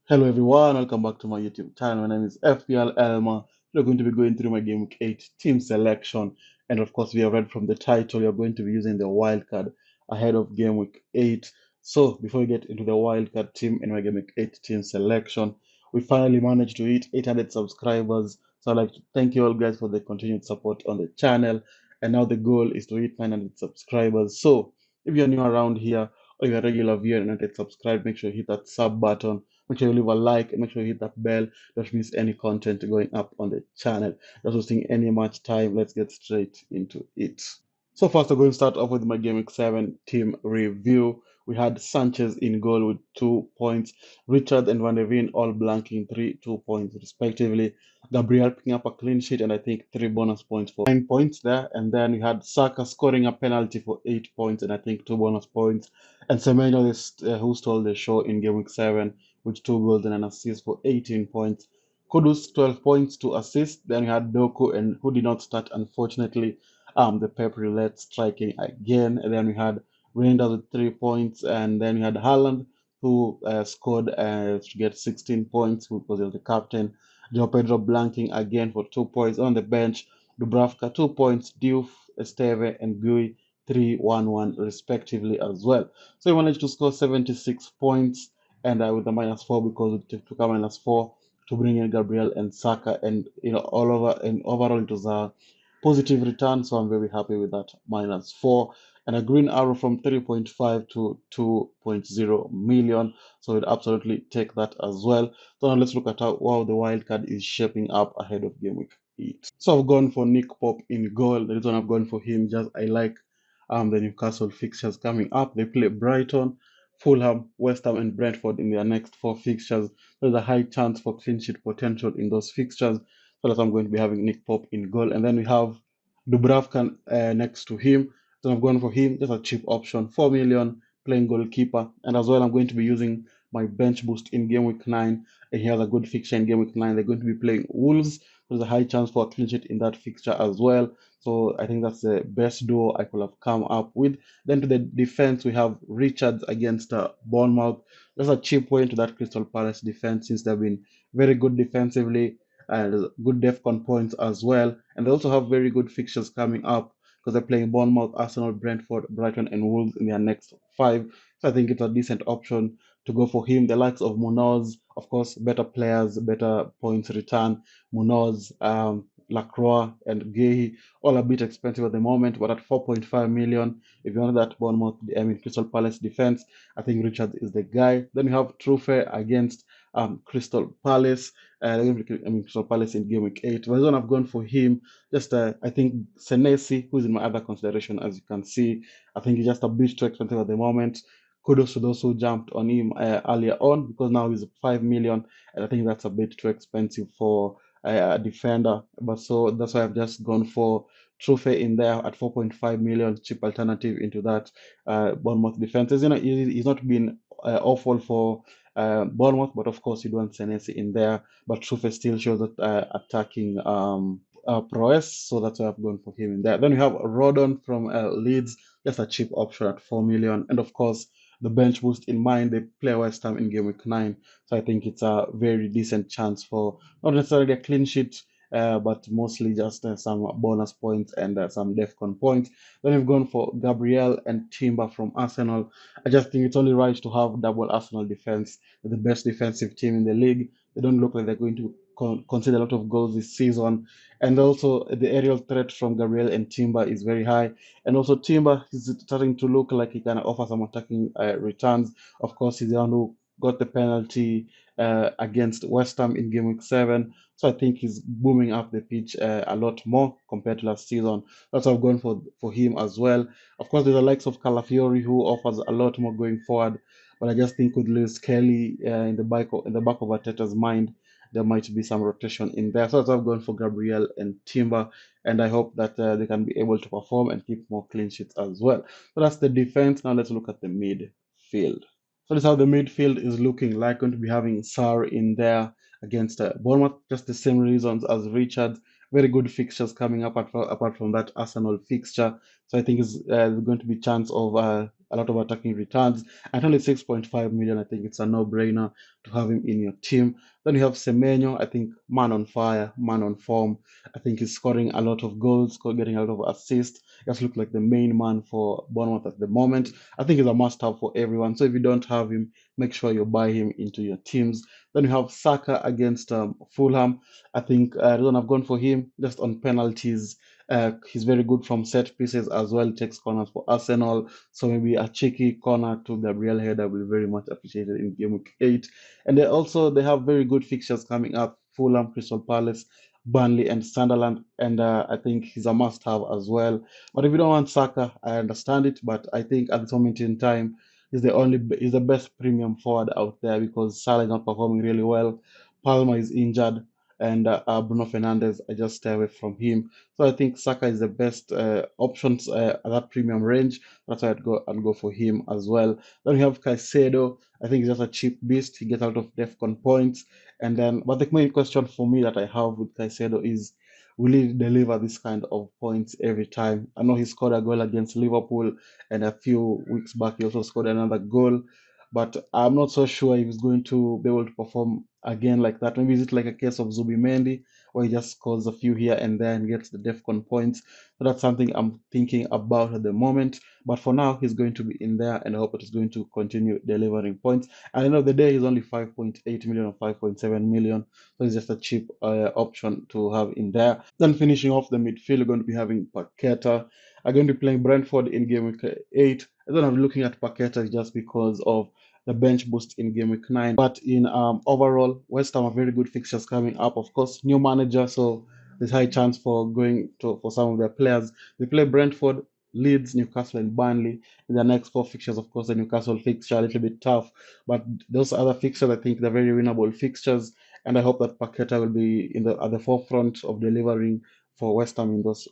Hello everyone, welcome back to my YouTube channel. My name is FPL Elma. We're going to be going through my Game Week 8 team selection. And of course, we have read from the title, you're going to be using the wildcard ahead of Game Week 8. So before we get into the wildcard team and my Game Week 8 team selection, we finally managed to hit 800 subscribers. So I'd like to thank you all guys for the continued support on the channel. And now the goal is to hit 900 subscribers. So if you're new around here or you're a regular viewer and not yet subscribed, make sure you hit that sub button. Make sure you leave a like and make sure you hit that bell. Don't miss any content going up on the channel. Not wasting any much time. Let's get straight into it. So first, I'm going to start off with my Game Week 7 team review. We had Sanchez in goal with 2 points, Richard and Van de Ven all blanking 2 points respectively. Gabriel picking up a clean sheet and I think 3 bonus points for 9 points there. And then we had Saka scoring a penalty for 8 points and I think 2 bonus points. And Semenyo, who stole the show in Game Week 7 with 2 goals and an assist for 18 points. Kudus 12 points to assist. Then we had Doku and who did not start unfortunately. The Pep Roulette striking again. And then we had Reinders with 3 points, and then we had Haaland who scored to get 16 points because he was the captain. Joao Pedro blanking again for 2 points on the bench. Dubravka 2 points. Diouf, Esteve, and Gui 3-1-1 respectively as well. So he managed to score 76 points and with a -4 because it took a -4 to bring in Gabriel and Saka, and all over and overall it was a positive return. So I'm very happy with that -4 and a green arrow from 3.5 to 2.0 million. So we'd absolutely take that as well. So now let's look at how the wildcard is shaping up ahead of Game Week 8. So I've gone for Nick Pope in goal. The reason I've gone for him, just I like the Newcastle fixtures coming up. They play Brighton, Fulham, West Ham, and Brentford in their next 4 fixtures. There's a high chance for clean sheet potential in those fixtures. So that's why I'm going to be having Nick Pope in goal. And then we have Dubravka next to him. So I'm going for him, just a cheap option, 4 million, playing goalkeeper. And as well, I'm going to be using my bench boost in Game Week 9. And he has a good fixture in Game Week 9. They're going to be playing Wolves. There's a high chance for a clean sheet in that fixture as well. So I think that's the best duo I could have come up with. Then to the defense, we have Richards against Bournemouth. That's a cheap way into that Crystal Palace defense since they've been very good defensively and good DEFCON points as well. And they also have very good fixtures coming up because they're playing Bournemouth, Arsenal, Brentford, Brighton, and Wolves in their next 5. So I think it's a decent option to go for him. The likes of Munoz, of course, better players, better points return. Munoz, Lacroix, and Gay, all a bit expensive at the moment, but at 4.5 million, if you want that Bournemouth, Crystal Palace defense, I think Richard is the guy. Then you have Trufe against Crystal Palace. Crystal Palace in Game Week 8. But I've gone for him. Just, I think Senesi, who's in my other consideration, as you can see, I think he's just a bit too expensive at the moment. Kudos to those who jumped on him earlier on because now he's 5 million, and I think that's a bit too expensive for a defender. But so that's why I've just gone for Trufe in there at 4.5 million, cheap alternative into that Bournemouth defense. He's not been awful for Bournemouth, but of course you don't want Senesi in there. But Trufe still shows that attacking prowess, so that's why I've gone for him in there. Then we have Rodon from Leeds, just a cheap option at 4 million, and of course the bench boost in mind. They play West Ham in Game Week 9, so I think it's a very decent chance for not necessarily a clean sheet, but mostly just some bonus points and some DEFCON points. Then we've gone for Gabriel and Timber from Arsenal. I just think it's only right to have double Arsenal defense, the best defensive team in the league. They don't look like they're going to concede a lot of goals this season. And also, the aerial threat from Gabriel and Timber is very high. And also, Timber is starting to look like he can offer some attacking returns. Of course, he's the one who got the penalty against West Ham in Game Week 7. So I think he's booming up the pitch a lot more compared to last season. That's why I've gone for him as well. Of course, there's the likes of Calafiori who offers a lot more going forward. But I just think with Lewis Kelly in the back of Arteta's mind, there might be some rotation in there. So that's why I've gone for Gabriel and Timber, and I hope that they can be able to perform and keep more clean sheets as well. So that's the defense. Now let's look at the midfield. So this is how the midfield is looking like. Going to be having Sarr in there against Bournemouth. Just the same reasons as Richard. Very good fixtures coming up apart from that Arsenal fixture. So I think it's going to be chance of a lot of attacking returns. At only 6.5 million, I think it's a no-brainer to have him in your team. Then you have Semenyo, I think man on fire, man on form. I think he's scoring a lot of goals, getting a lot of assists. Just look like the main man for Bournemouth at the moment. I think he's a must-have for everyone. So if you don't have him, make sure you buy him into your teams. Then you have Saka against Fulham. I think the reason I've gone for him just on penalties. He's very good from set pieces as well. Takes corners for Arsenal. So maybe a cheeky corner to Gabriel Header will be very much appreciated in game week 8. And they have very good fixtures coming up. Fulham, Crystal Palace, Burnley, and Sunderland. And I think he's a must-have as well. But if you don't want Saka, I understand it. But I think at this moment in time, he's the best premium forward out there because Salah is not performing really well. Palmer is injured, and Bruno Fernandes, I just stay away from him. So I think Saka is the best options at that premium range. That's why I'd go for him as well. Then we have Caicedo. I think he's just a cheap beast. He gets out of DEFCON points, and then but the main question for me that I have with Caicedo is, will he deliver this kind of points every time? I know he scored a goal against Liverpool, and a few weeks back he also scored another goal. But I'm not so sure if he's going to be able to perform again like that. Maybe is it like a case of Zubimendi, where he just scores a few here and there and gets the DEFCON points. So that's something I'm thinking about at the moment. But for now, he's going to be in there, and I hope that he's going to continue delivering points. And at the end of the day, he's only 5.8 million or 5.7 million. So it's just a cheap option to have in there. Then finishing off the midfield, we're going to be having Paqueta. I'm going to be playing Brentford in game week 8. I don't know, I'm looking at Paqueta just because of the bench boost in game week 9. But in overall, West Ham have very good fixtures coming up. Of course, new manager, so there's high chance for going to for some of their players. They play Brentford, Leeds, Newcastle, and Burnley in their next four fixtures. Of course, the Newcastle fixture a little bit tough, but those other fixtures, I think they're very winnable fixtures, and I hope that Paqueta will be in the at the forefront of delivering for West Ham in those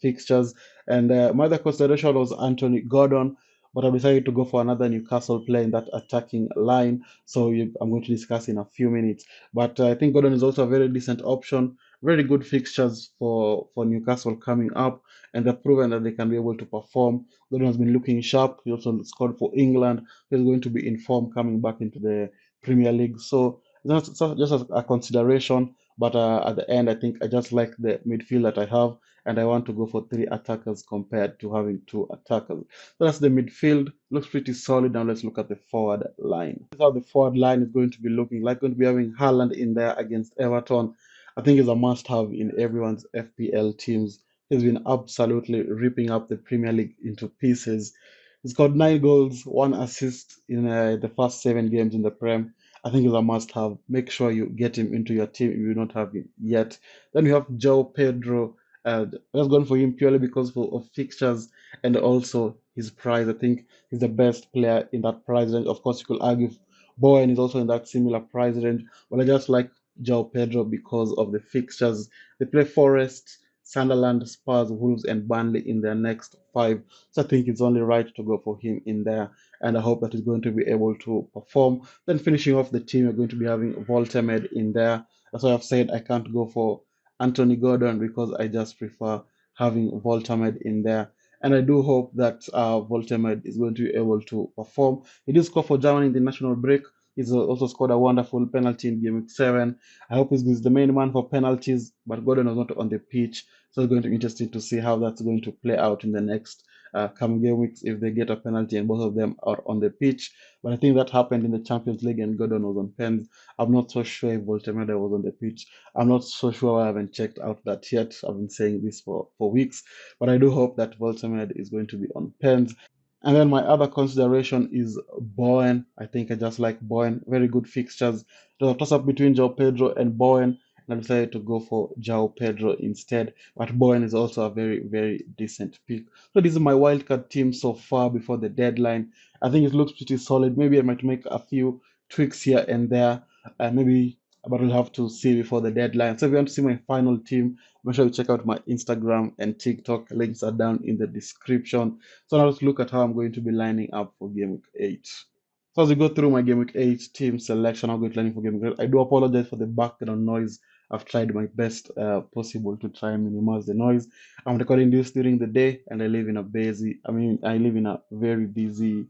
fixtures. And my other consideration was Anthony Gordon, but I decided to go for another Newcastle player in that attacking line. So I'm going to discuss in a few minutes. But I think Gordon is also a very decent option. Very good fixtures for Newcastle coming up, and they've proven that they can be able to perform. Gordon has been looking sharp. He also scored for England. He's going to be in form coming back into the Premier League. So that's just a consideration. But at the end, I think I just like the midfield that I have, and I want to go for three attackers compared to having two attackers. So that's the midfield. Looks pretty solid. Now let's look at the forward line. This is how the forward line is going to be looking like. Going to be having Haaland in there against Everton. I think he's a must-have in everyone's FPL teams. He's been absolutely ripping up the Premier League into pieces. He's got 9 goals, 1 assist in the first 7 games in the Prem. I think he's a must-have. Make sure you get him into your team if you don't have him yet. Then you have Joe Pedro. I was going for him purely because of fixtures and also his price. I think he's the best player in that price range. Of course, you could argue Bowen is also in that similar price range, but I just like João Pedro because of the fixtures. They play Forest, Sunderland, Spurs, Wolves, and Burnley in their next 5. So I think it's only right to go for him in there, and I hope that he's going to be able to perform. Then finishing off the team, you're going to be having Voltemed in there. That's why I've said I can't go for Anthony Gordon because I just prefer having Voltemed in there. And I do hope that Voltemed is going to be able to perform. He did score for Germany in the national break. He's also scored a wonderful penalty in game week 7. I hope he's the main man for penalties, but Gordon was not on the pitch. So it's going to be interesting to see how that's going to play out in the next coming game weeks if they get a penalty and both of them are on the pitch. But I think that happened in the Champions League and Gordon was on pens. I'm not so sure if Voltemeda was on the pitch. I'm not so sure. I haven't checked out that yet. I've been saying this for weeks, but I do hope that Voltemed is going to be on pens. And then my other consideration is Bowen. I think I just like Bowen. Very good fixtures. It was a toss up between João Pedro and Bowen, and I decided to go for João Pedro instead. But Bowen is also a very, very decent pick. So this is my wildcard team so far before the deadline. I think it looks pretty solid. Maybe I might make a few tweaks here and there. Maybe, but we'll have to see before the deadline. So if you want to see my final team, make sure you check out my Instagram and TikTok. Links are down in the description. So now let's look at how I'm going to be lining up for Game Week 8. So as we go through my Game Week 8 team selection, I'm going to line for Game Week 8. I do apologize for the background noise. I've tried my best possible to try and minimize the noise. I'm recording this during the day, and I live in a I live in a very busy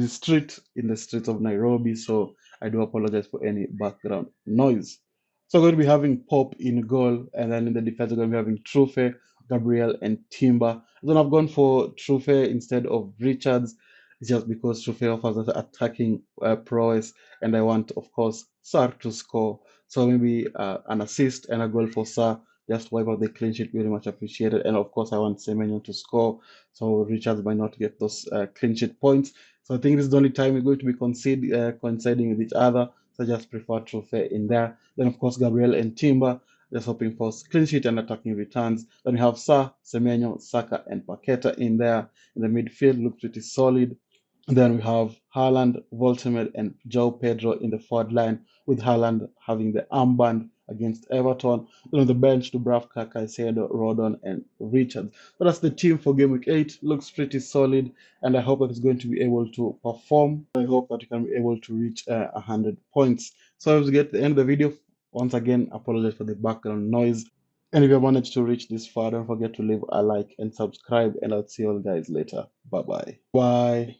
street in the streets of Nairobi, so I do apologize for any background noise. So we're going to be having Pop in goal, and then in the defense, we're going to be having Trufe, Gabriel, and Timber. Then I've gone for Trufe instead of Richards, just because Trufe offers us attacking prowess, and I want, of course, Sar to score. So maybe an assist and a goal for Sar, just wipe out the clean sheet, very much appreciated. And of course, I want Semenyo to score, so Richards might not get those clean sheet points. So I think this is the only time we're going to be coinciding with each other. So I just prefer Trufe in there. Then of course Gabriel and Timber, just hoping for clean sheet and attacking returns. Then we have Sa, Semenyo, Saka, and Paqueta in there. In the midfield, look pretty solid. Then we have Haaland, Voltemed, and João Pedro in the forward line, with Haaland having the armband against Everton. Then on the bench, Dubravka, Caicedo, Rodon, and Richards. So that's the team for Game Week 8. Looks pretty solid, and I hope that it's going to be able to perform. I hope that you can be able to reach 100 points. So as we get to the end of the video, once again, apologize for the background noise. And if you managed to reach this far, don't forget to leave a like and subscribe, and I'll see you all guys later. Bye-bye. Bye.